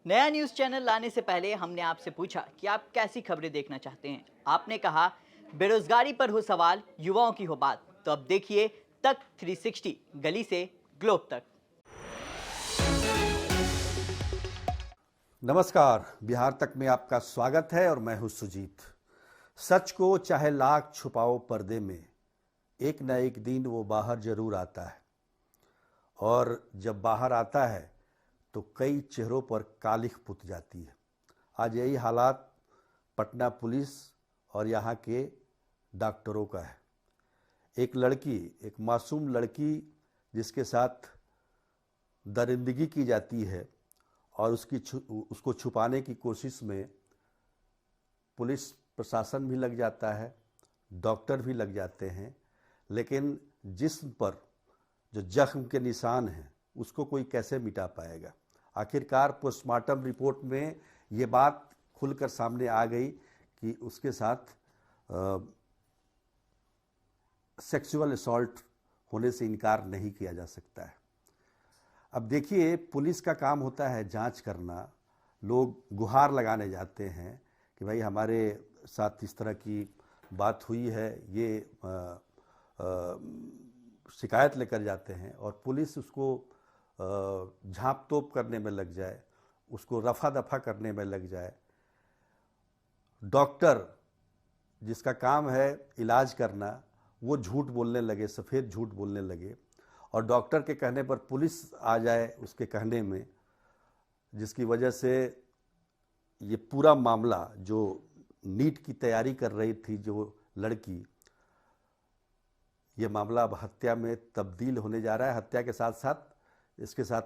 नया news channel लाने से पहले हमने आपसे पूछा कि आप कैसी खबरें देखना चाहते हैं। आपने कहा बेरोजगारी पर हो सवाल, युवाओं की हो बात। तो अब देखिए तक 360, गली से ग्लोब तक। नमस्कार। बिहार तक में आपका स्वागत है और मैं हूं सुजीत। सच को चाहे लाख छुपाओ पर्दे में, एक न एक दिन वो बाहर जरूर आता है। और जब बाहर आता है तो कई चेहरों पर कालिख पुत जाती है। आज यही हालात पटना पुलिस और यहाँ के डॉक्टरों का है। एक लड़की, एक मासूम लड़की जिसके साथ दरिंदगी की जाती है और उसको छुपाने की कोशिश में पुलिस प्रशासन भी लग जाता है, डॉक्टर भी लग जाते हैं, लेकिन जिस्म पर जो जख्म के निशान हैं उसको कोई कैसे मिटा पाएगा। आखिरकार पोस्टमार्टम रिपोर्ट में ये बात खुलकर सामने आ गई कि उसके साथ सेक्सुअल असॉल्ट होने से इनकार नहीं किया जा सकता है। अब देखिए, पुलिस का काम होता है जांच करना। लोग गुहार लगाने जाते हैं कि भाई हमारे साथ इस तरह की बात हुई है, ये शिकायत लेकर जाते हैं और पुलिस उसको झाँप तोप करने में लग जाए, उसको रफा दफा करने में लग जाए। डॉक्टर जिसका काम है इलाज करना, वो झूठ बोलने लगे, सफ़ेद झूठ बोलने लगे और डॉक्टर के कहने पर पुलिस आ जाए उसके कहने में, जिसकी वजह से ये पूरा मामला, जो नीट की तैयारी कर रही थी जो लड़की, ये मामला अब हत्या में तब्दील होने जा रहा है। हत्या के साथ साथ इसके साथ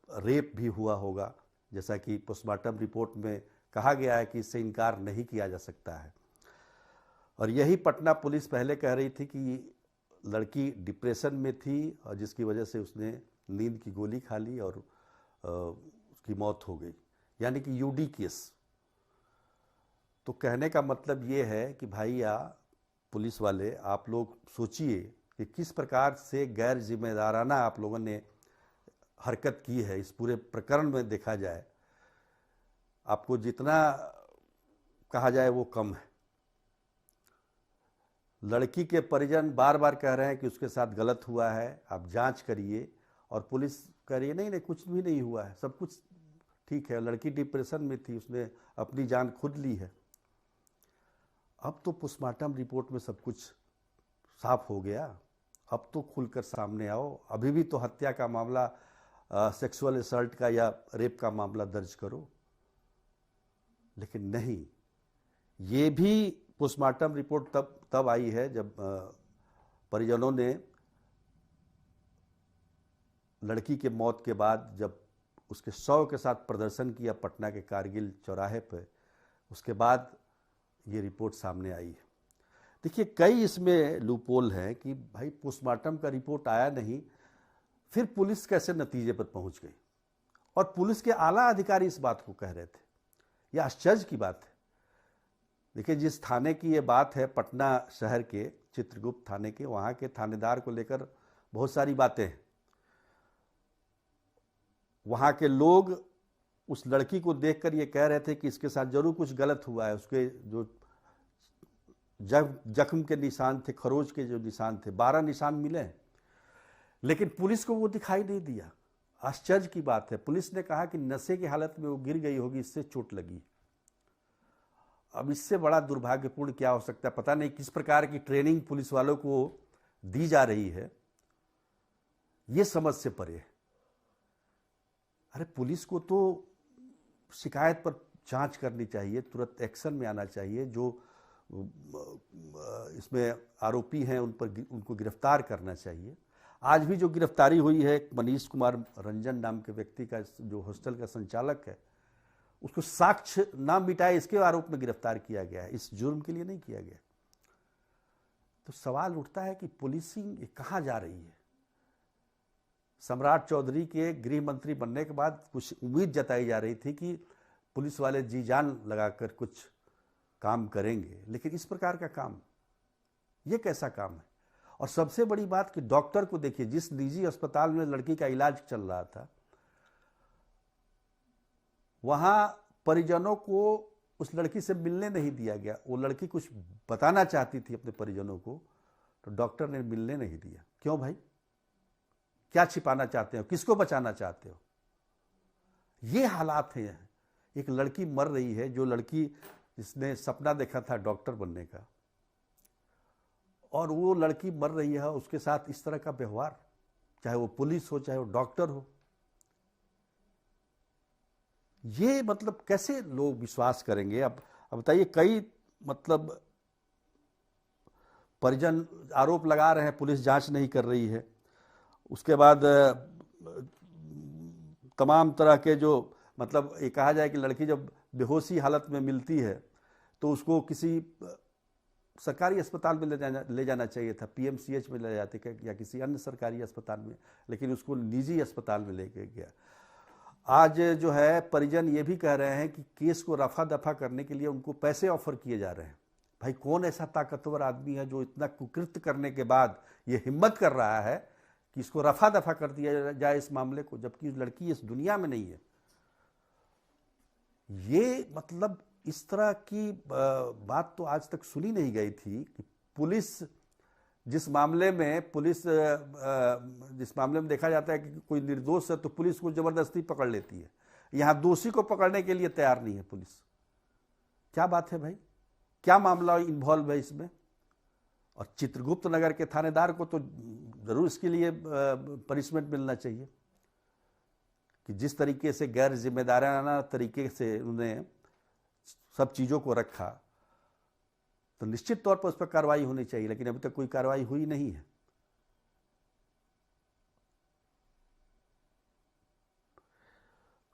रेप भी हुआ होगा, जैसा कि पोस्टमार्टम रिपोर्ट में कहा गया है कि इससे इनकार नहीं किया जा सकता है। और यही पटना पुलिस पहले कह रही थी कि लड़की डिप्रेशन में थी और जिसकी वजह से उसने नींद की गोली खा ली और उसकी मौत हो गई, यानी कि यूडी केस। तो कहने का मतलब ये है कि भैया पुलिस वाले, आप लोग सोचिए कि किस प्रकार से गैर जिम्मेदाराना आप लोगों ने हरकत की है। इस पूरे प्रकरण में देखा जाए, आपको जितना कहा जाए वो कम है। लड़की के परिजन बार बार कह रहे हैं कि उसके साथ गलत हुआ है, आप जांच करिए, और पुलिस कह रही है नहीं नहीं, कुछ भी नहीं हुआ है, सब कुछ ठीक है। लड़की डिप्रेशन में थी, उसने अपनी जान खुद ली है। अब तो पोस्टमार्टम रिपोर्ट में सब कुछ साफ हो गया, अब तो खुलकर सामने आओ। अभी भी तो हत्या का मामला, सेक्सुअल असल्ट का या रेप का मामला दर्ज करो, लेकिन नहीं। ये भी पोस्टमार्टम रिपोर्ट तब आई है जब परिजनों ने लड़की के मौत के बाद जब उसके शव के साथ प्रदर्शन किया पटना के कारगिल चौराहे पर, उसके बाद ये रिपोर्ट सामने आई है। देखिए, कई इसमें लूपहोल हैं कि भाई पोस्टमार्टम का रिपोर्ट आया नहीं, फिर पुलिस कैसे नतीजे पर पहुंच गई, और पुलिस के आला अधिकारी इस बात को कह रहे थे। यह आश्चर्य की बात है। देखिए, जिस थाने की ये बात है, पटना शहर के चित्रगुप्त थाने के, वहाँ के थानेदार को लेकर बहुत सारी बातें हैं। वहाँ के लोग उस लड़की को देखकर ये कह रहे थे कि इसके साथ जरूर कुछ गलत हुआ है। उसके जो जख्म के निशान थे, खरोच के जो निशान थे, 12 निशान मिले हैं, लेकिन पुलिस को वो दिखाई नहीं दिया। आश्चर्य की बात है। पुलिस ने कहा कि नशे की हालत में वो गिर गई होगी, इससे चोट लगी। अब इससे बड़ा दुर्भाग्यपूर्ण क्या हो सकता है। पता नहीं किस प्रकार की ट्रेनिंग पुलिस वालों को दी जा रही है, ये समझ से परे है। अरे, पुलिस को तो शिकायत पर जांच करनी चाहिए, तुरंत एक्शन में आना चाहिए। जो इसमें आरोपी हैं उनको गिरफ्तार करना चाहिए। आज भी जो गिरफ्तारी हुई है मनीष कुमार रंजन नाम के व्यक्ति का, जो हॉस्टल का संचालक है, उसको साक्ष्य ना मिटाए इसके आरोप में गिरफ्तार किया गया है, इस जुर्म के लिए नहीं किया गया। तो सवाल उठता है कि पुलिसिंग कहाँ जा रही है। सम्राट चौधरी के गृह मंत्री बनने के बाद कुछ उम्मीद जताई जा रही थी कि पुलिस वाले जी जान लगाकर कुछ काम करेंगे, लेकिन इस प्रकार का काम, ये कैसा काम है। और सबसे बड़ी बात कि डॉक्टर को देखिए, जिस निजी अस्पताल में लड़की का इलाज चल रहा था, वहां परिजनों को उस लड़की से मिलने नहीं दिया गया। वो लड़की कुछ बताना चाहती थी अपने परिजनों को, तो डॉक्टर ने मिलने नहीं दिया। क्यों भाई? क्या छिपाना चाहते हो? किसको बचाना चाहते हो? ये हालात हैं। एक लड़की मर रही है, जो लड़की जिसने सपना देखा था डॉक्टर बनने का, और वो लड़की मर रही है, उसके साथ इस तरह का व्यवहार, चाहे वो पुलिस हो चाहे वो डॉक्टर हो। ये मतलब कैसे लोग विश्वास करेंगे? अब बताइए, कई मतलब परिजन आरोप लगा रहे हैं पुलिस जांच नहीं कर रही है। उसके बाद तमाम तरह के जो मतलब ये कहा जाए कि लड़की जब बेहोशी हालत में मिलती है तो उसको किसी सरकारी अस्पताल में ले जाना चाहिए था, पीएमसीएच में ले जाते या किसी अन्य सरकारी अस्पताल में, लेकिन उसको निजी अस्पताल में लेके गया। आज जो है परिजन ये भी कह रहे हैं कि केस को रफा दफा करने के लिए उनको पैसे ऑफर किए जा रहे हैं। भाई, कौन ऐसा ताकतवर आदमी है जो इतना कुकृत्य करने के बाद ये हिम्मत कर रहा है कि इसको रफा दफा कर दिया जाए इस मामले को, जबकि लड़की इस दुनिया में नहीं है। ये मतलब इस तरह की बात तो आज तक सुनी नहीं गई थी कि पुलिस जिस मामले में देखा जाता है कि कोई निर्दोष है तो पुलिस को जबरदस्ती पकड़ लेती है, यहां दोषी को पकड़ने के लिए तैयार नहीं है पुलिस। क्या बात है भाई? क्या मामला इन्वॉल्व है इसमें? और चित्रगुप्त नगर के थानेदार को तो जरूर इसके लिए पनिशमेंट मिलना चाहिए कि जिस तरीके से गैर जिम्मेदाराना तरीके से उन्होंने सब चीज़ों को रखा, तो निश्चित तौर पर उस पर कार्रवाई होनी चाहिए, लेकिन अभी तक कोई कार्रवाई हुई नहीं है।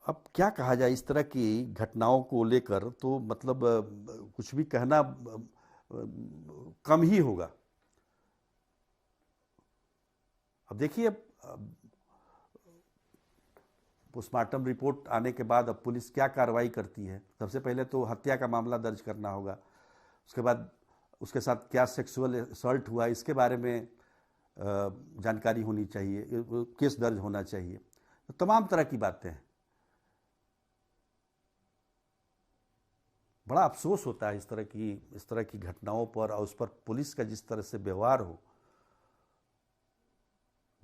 अब क्या कहा जाए इस तरह की घटनाओं को लेकर, तो मतलब कुछ भी कहना कम ही होगा। अब देखिए, पोस्टमार्टम रिपोर्ट आने के बाद अब पुलिस क्या कार्रवाई करती है। सबसे पहले तो हत्या का मामला दर्ज करना होगा, उसके बाद उसके साथ क्या सेक्सुअल असॉल्ट हुआ इसके बारे में जानकारी होनी चाहिए, केस दर्ज होना चाहिए, तो तमाम तरह की बातें हैं। बड़ा अफसोस होता है इस तरह की घटनाओं पर, और उस पर पुलिस का जिस तरह से व्यवहार हो,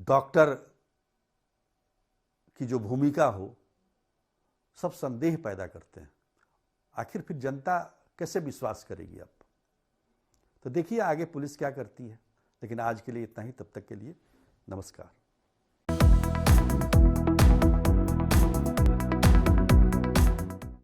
डॉक्टर की जो भूमिका हो, सब संदेह पैदा करते हैं। आखिर फिर जनता कैसे विश्वास करेगी अब? तो देखिए आगे पुलिस क्या करती है। लेकिन आज के लिए इतना ही, तब तक के लिए नमस्कार।